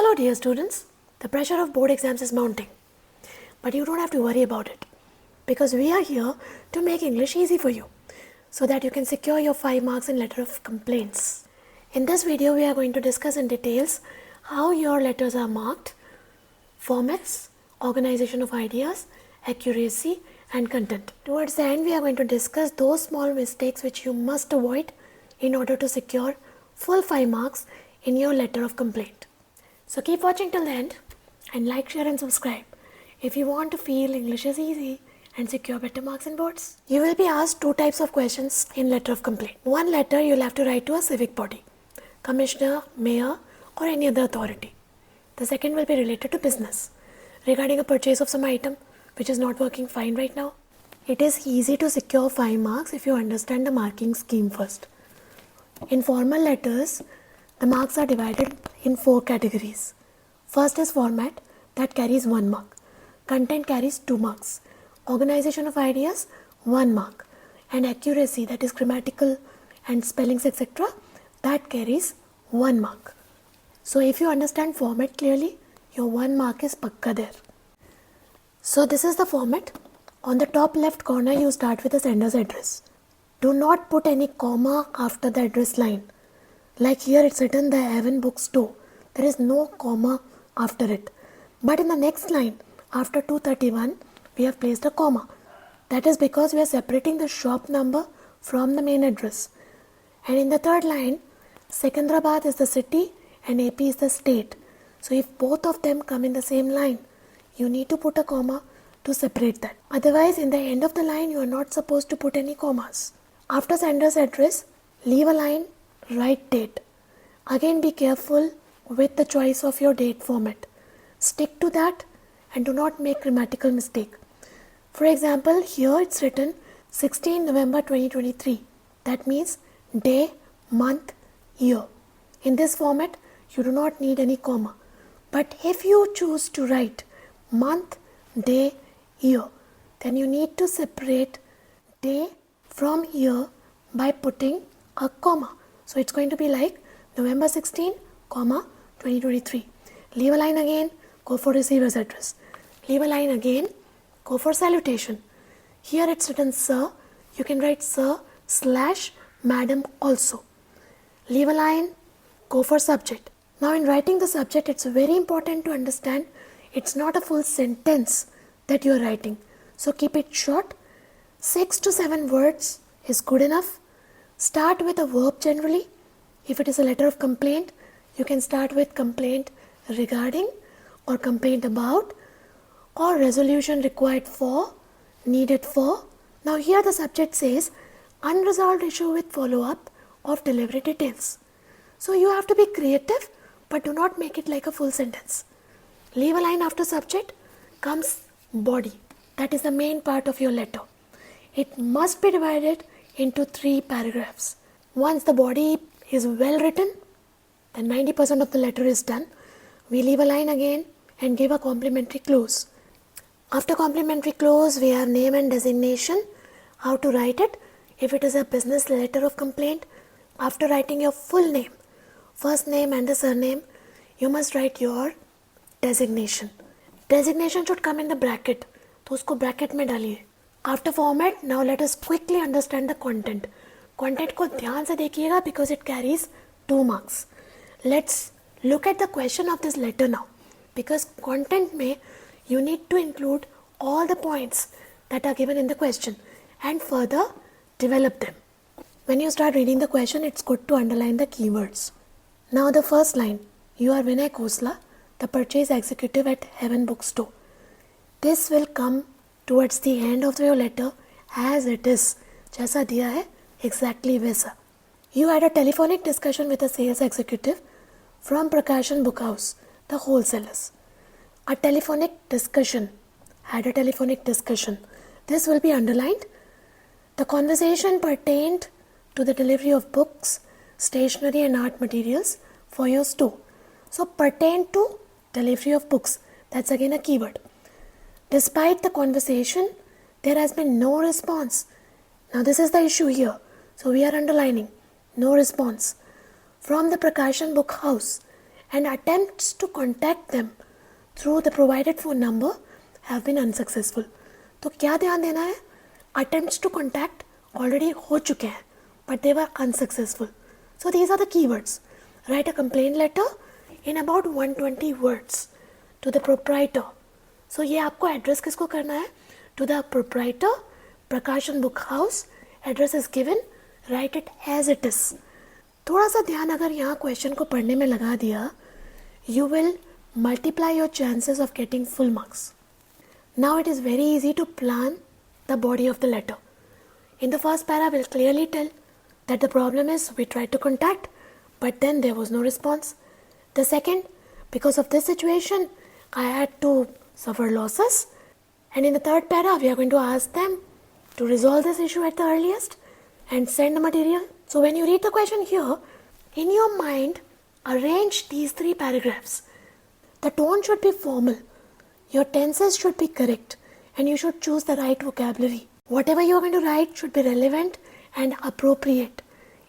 Hello dear students, the pressure of board exams is mounting, but you don't have to worry about it because we are here to make English easy for you so that you can secure your 5 marks in letter of complaints. In this video we are going to discuss in details how your letters are marked, formats, organization of ideas, accuracy and content. Towards the end we are going to discuss those small mistakes which you must avoid in order to secure full 5 marks in your letter of complaint. So keep watching till the end and like, share and subscribe if you want to feel English is easy and secure better marks in boards. You will be asked 2 types of questions in letter of complaint. One letter you will have to write to a civic body, commissioner, mayor or any other authority. The second will be related to business regarding a purchase of some item which is not working fine right now. It is easy to secure 5 marks if you understand the marking scheme first. In formal letters, the marks are divided in 4 categories. First is format, that carries 1 mark. Content carries 2 marks. Organization of ideas, 1 mark. And accuracy, that is grammatical and spellings etc., that carries 1 mark. So if you understand format clearly, your 1 mark is pakka there. So this is the format. On the top left corner, you start with the sender's address. Do not put any comma after the address line. Like here it's written the Heaven Bookstore. There is no comma after it. But in the next line, after 231, we have placed a comma. That is because we are separating the shop number from the main address. And in the third line, Secunderabad is the city and AP is the state. So if both of them come in the same line, you need to put a comma to separate that. Otherwise, in the end of the line, you are not supposed to put any commas. After sender's address, leave a line, write date. Again be careful with the choice of your date format. Stick to that and do not make grammatical mistake. For example, here it's written 16 November 2023. That means day, month, year. In this format, you do not need any comma. But if you choose to write month, day, year, then you need to separate day from year by putting a comma. So it's going to be like November 16, 2023. Leave a line again, go for receiver's address. Leave a line again, go for salutation. Here it's written sir, you can write sir / madam also. Leave a line, go for subject. Now in writing the subject, it's very important to understand it's not a full sentence that you are writing. So keep it short. 6 to 7 words is good enough. Start with a verb generally. If it is a letter of complaint, you can start with complaint regarding or complaint about or resolution required for, needed for. Now here the subject says unresolved issue with follow-up of delivery details. So you have to be creative but do not make it like a full sentence. Leave a line after subject, comes body. That is the main part of your letter. It must be divided into 3 paragraphs. Once the body is well written, then 90% of the letter is done. We leave a line again and give a complimentary close. After complimentary close, we have name and designation, how to write it. If it is a business letter of complaint, after writing your full name, first name and the surname, you must write your designation. Designation should come in the bracket. तो उसको bracket में डालिए. After format, now let us quickly understand the content. Content को ध्यान से देखिएगा because it carries 2 marks. Let's look at the question of this letter now. Because content में you need to include all the points that are given in the question and further develop them. When you start reading the question, it's good to underline the keywords. Now the first line, you are Vinay Khosla, the purchase executive at Heaven Bookstore. This will come towards the end of your letter as it is. जैसा दिया है, exactly वैसा. You had a telephonic discussion with a sales executive from Prakashan Book House, the wholesalers. A telephonic discussion. Had a telephonic discussion. This will be underlined. The conversation pertained to the delivery of books, stationery and art materials for your store. So pertain to delivery of books. That's again a keyword. Despite the conversation, there has been no response. Now this is the issue here. So we are underlining no response from the Prakashan Book House and attempts to contact them through the provided phone number have been unsuccessful. तो क्या ध्यान देना है? Attempts to contact already हो चुके हैं, but they were unsuccessful. So these are the keywords. Write a complaint letter in about 120 words to the proprietor. So ये आपको एड्रेस किसको करना है? To the proprietor, Prakashan book house. Address is given, write it as it is. थोड़ा सा ध्यान अगर यहाँ क्वेश्चन को पढ़ने में लगा दिया, you will multiply your chances of getting full marks. Now it is very easy to plan the body of the letter. In the first para, we'll clearly tell that the problem is we tried to contact, but then there was no response. The second, because of this situation, I had to suffer losses. And in the third para, we are going to ask them to resolve this issue at the earliest and send the material. So when you read the question here, in your mind, arrange these 3 paragraphs. The tone should be formal. Your tenses should be correct. And you should choose the right vocabulary. Whatever you are going to write should be relevant and appropriate.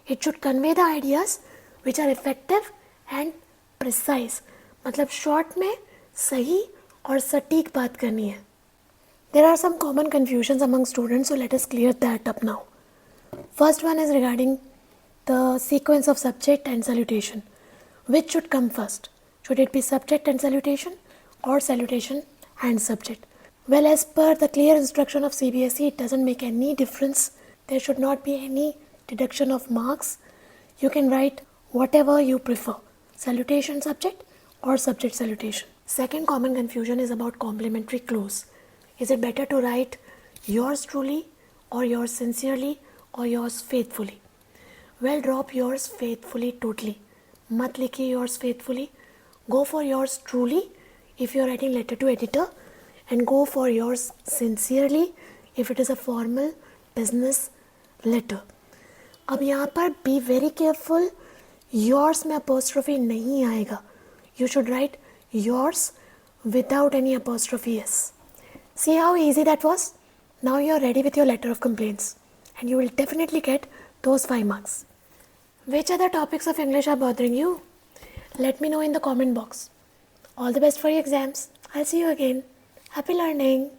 It should convey the ideas which are effective and precise. मतलब short में सही और सटीक बात करनी है. There are some common confusions among students, so let us clear that up now. First one is regarding the sequence of subject and salutation. Which should come first? Should it be subject and salutation or salutation and subject? Well, as per the clear instruction of CBSE, it doesn't make any difference. There should not be any deduction of marks. You can write whatever you prefer, salutation subject or subject salutation. Second common confusion is about complementary clause. Is it better to write yours truly or yours sincerely or yours faithfully? Well, drop yours faithfully totally. Mat likhiye yours faithfully. Go for yours truly if you are writing letter to editor, and go for yours sincerely if it is a formal business letter. अब यहाँ पर be very careful. Yours में apostrophe नहीं आएगा. You should write yours without any apostrophe s. See how easy that was? Now you are ready with your letter of complaints, and you will definitely get those 5 marks. Which other topics of English are bothering you? Let me know in the comment box. All the best for your exams. I'll see you again. Happy learning.